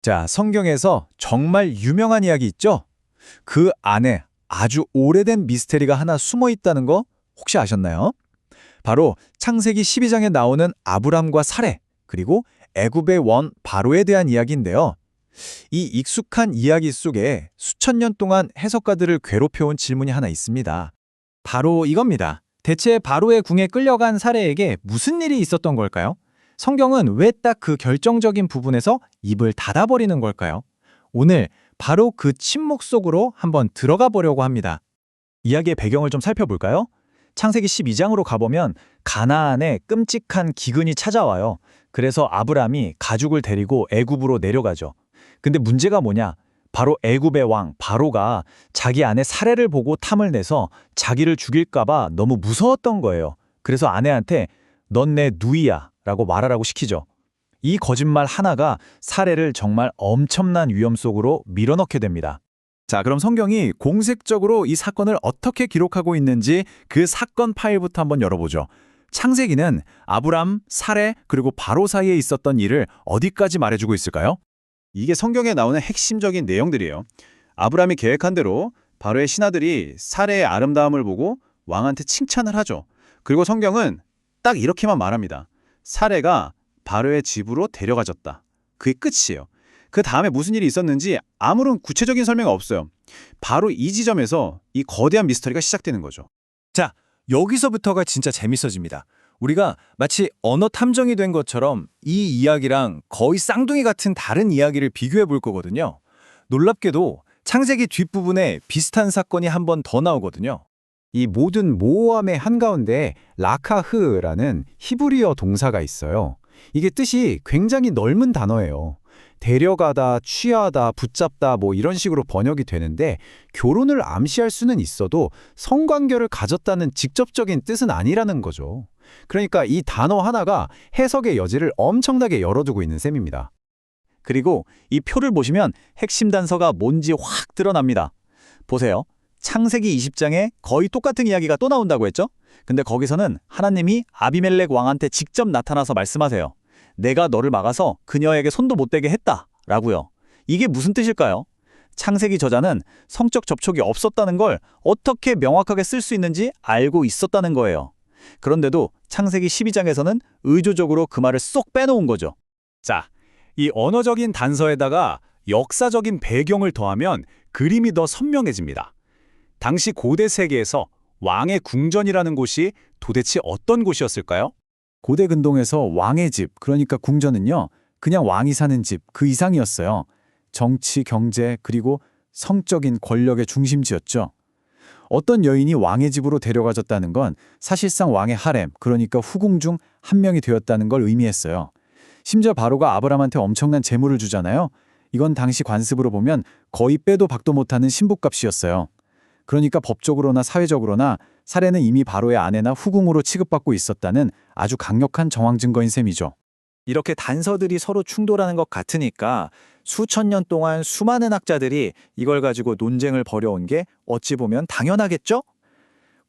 자, 성경에서 정말 유명한 이야기 있죠? 그 안에 아주 오래된 미스테리가 하나 숨어 있다는 거 혹시 아셨나요? 바로 창세기 12장에 나오는 아브람과 사레, 그리고 애굽의 원 바로에 대한 이야기인데요. 이 익숙한 이야기 속에 수천 년 동안 해석가들을 괴롭혀온 질문이 하나 있습니다. 바로 이겁니다. 대체 바로의 궁에 끌려간 사레에게 무슨 일이 있었던 걸까요? 성경은 왜 딱 그 결정적인 부분에서 입을 닫아버리는 걸까요? 오늘 바로 그 침묵 속으로 한번 들어가 보려고 합니다. 이야기의 배경을 좀 살펴볼까요? 창세기 12장으로 가보면 가나안에 끔찍한 기근이 찾아와요. 그래서 아브람이 가족을 데리고 애굽으로 내려가죠. 근데 문제가 뭐냐? 바로 애굽의 왕 바로가 자기 아내 사레를 보고 탐을 내서 자기를 죽일까 봐 너무 무서웠던 거예요. 그래서 아내한테 넌 내 누이야 라고 말하라고 시키죠. 이 거짓말 하나가 사레를 정말 엄청난 위험 속으로 밀어넣게 됩니다. 자, 그럼 성경이 공식적으로 이 사건을 어떻게 기록하고 있는지 그 사건 파일부터 한번 열어보죠. 창세기는 아브람, 사레, 그리고 바로 사이에 있었던 일을 어디까지 말해주고 있을까요? 이게 성경에 나오는 핵심적인 내용들이에요. 아브람이 계획한 대로 바로의 신하들이 사레의 아름다움을 보고 왕한테 칭찬을 하죠. 그리고 성경은 딱 이렇게만 말합니다. 사레가 바로의 집으로 데려가졌다. 그게 끝이에요. 그 다음에 무슨 일이 있었는지 아무런 구체적인 설명이 없어요. 바로 이 지점에서 이 거대한 미스터리가 시작되는 거죠. 자, 여기서부터가 진짜 재밌어집니다. 우리가 마치 언어 탐정이 된 것처럼 이 이야기랑 거의 쌍둥이 같은 다른 이야기를 비교해 볼 거거든요. 놀랍게도 창세기 뒷부분에 비슷한 사건이 한 번 더 나오거든요. 이 모든 모호함의 한가운데 라카흐라는 히브리어 동사가 있어요. 이게 뜻이 굉장히 넓은 단어예요. 데려가다, 취하다, 붙잡다 뭐 이런 식으로 번역이 되는데 결혼을 암시할 수는 있어도 성관계를 가졌다는 직접적인 뜻은 아니라는 거죠. 그러니까 이 단어 하나가 해석의 여지를 엄청나게 열어두고 있는 셈입니다. 그리고 이 표를 보시면 핵심 단서가 뭔지 확 드러납니다. 보세요. 창세기 20장에 거의 똑같은 이야기가 또 나온다고 했죠? 근데 거기서는 하나님이 아비멜렉 왕한테 직접 나타나서 말씀하세요. 내가 너를 막아서 그녀에게 손도 못 대게 했다 라고요. 이게 무슨 뜻일까요? 창세기 저자는 성적 접촉이 없었다는 걸 어떻게 명확하게 쓸 수 있는지 알고 있었다는 거예요. 그런데도 창세기 12장에서는 의도적으로 그 말을 쏙 빼놓은 거죠. 자, 이 언어적인 단서에다가 역사적인 배경을 더하면 그림이 더 선명해집니다. 당시 고대 세계에서 왕의 궁전이라는 곳이 도대체 어떤 곳이었을까요? 고대 근동에서 왕의 집, 그러니까 궁전은요, 그냥 왕이 사는 집, 그 이상이었어요. 정치, 경제, 그리고 성적인 권력의 중심지였죠. 어떤 여인이 왕의 집으로 데려가졌다는 건 사실상 왕의 하렘, 그러니까 후궁 중 한 명이 되었다는 걸 의미했어요. 심지어 바로가 아브람한테 엄청난 재물을 주잖아요. 이건 당시 관습으로 보면 거의 빼도 박도 못하는 신부값이었어요. 그러니까 법적으로나 사회적으로나 사레는 이미 바로의 아내나 후궁으로 취급받고 있었다는 아주 강력한 정황 증거인 셈이죠. 이렇게 단서들이 서로 충돌하는 것 같으니까 수천 년 동안 수많은 학자들이 이걸 가지고 논쟁을 벌여온 게 어찌 보면 당연하겠죠?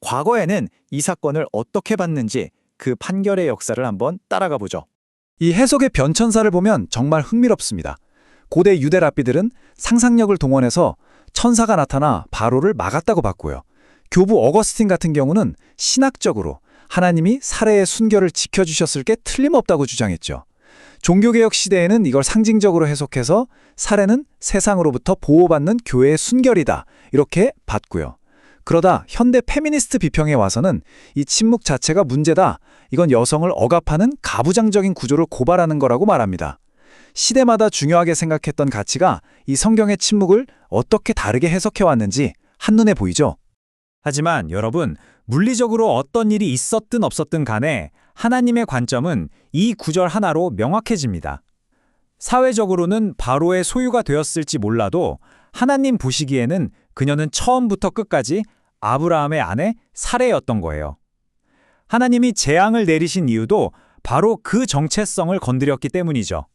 과거에는 이 사건을 어떻게 봤는지 그 판결의 역사를 한번 따라가 보죠. 이 해석의 변천사를 보면 정말 흥미롭습니다. 고대 유대 랍비들은 상상력을 동원해서 천사가 나타나 바로를 막았다고 봤고요. 교부 어거스틴 같은 경우는 신학적으로 하나님이 사레의 순결을 지켜주셨을 게 틀림없다고 주장했죠. 종교개혁 시대에는 이걸 상징적으로 해석해서 사레는 세상으로부터 보호받는 교회의 순결이다 이렇게 봤고요. 그러다 현대 페미니스트 비평에 와서는 이 침묵 자체가 문제다. 이건 여성을 억압하는 가부장적인 구조를 고발하는 거라고 말합니다. 시대마다 중요하게 생각했던 가치가 이 성경의 침묵을 어떻게 다르게 해석해왔는지 한눈에 보이죠? 하지만 여러분, 물리적으로 어떤 일이 있었든 없었든 간에 하나님의 관점은 이 구절 하나로 명확해집니다. 사회적으로는 바로의 소유가 되었을지 몰라도 하나님 보시기에는 그녀는 처음부터 끝까지 아브라함의 아내 사레였던 거예요. 하나님이 재앙을 내리신 이유도 바로 그 정체성을 건드렸기 때문이죠.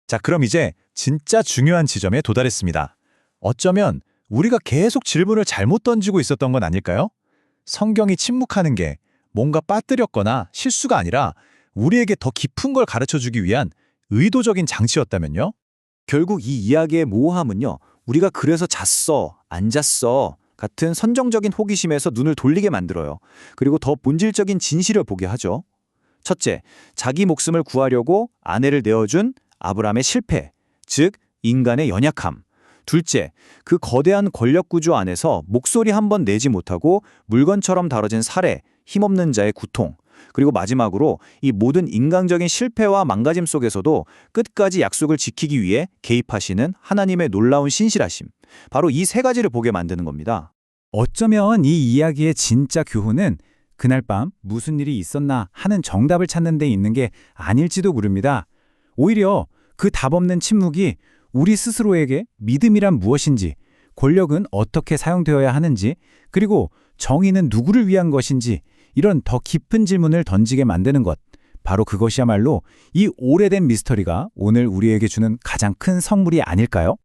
자, 그럼 이제 진짜 중요한 지점에 도달했습니다. 어쩌면 우리가 계속 질문을 잘못 던지고 있었던 건 아닐까요? 성경이 침묵하는 게 뭔가 빠뜨렸거나 실수가 아니라 우리에게 더 깊은 걸 가르쳐주기 위한 의도적인 장치였다면요? 결국 이 이야기의 모호함은요, 우리가 그래서 잤어, 안 잤어 같은 선정적인 호기심에서 눈을 돌리게 만들어요. 그리고 더 본질적인 진실을 보게 하죠. 첫째, 자기 목숨을 구하려고 아내를 내어준 아브람의 실패, 즉 인간의 연약함. 둘째, 그 거대한 권력 구조 안에서 목소리 한 번 내지 못하고 물건처럼 다뤄진 사례, 힘없는 자의 고통. 그리고 마지막으로 이 모든 인간적인 실패와 망가짐 속에서도 끝까지 약속을 지키기 위해 개입하시는 하나님의 놀라운 신실하심. 바로 이 세 가지를 보게 만드는 겁니다. 어쩌면 이 이야기의 진짜 교훈은 그날 밤 무슨 일이 있었나 하는 정답을 찾는 데 있는 게 아닐지도 모릅니다. 오히려 그 답 없는 침묵이 우리 스스로에게 믿음이란 무엇인지, 권력은 어떻게 사용되어야 하는지, 그리고 정의는 누구를 위한 것인지 이런 더 깊은 질문을 던지게 만드는 것. 바로 그것이야말로 이 오래된 미스터리가 오늘 우리에게 주는 가장 큰 선물이 아닐까요?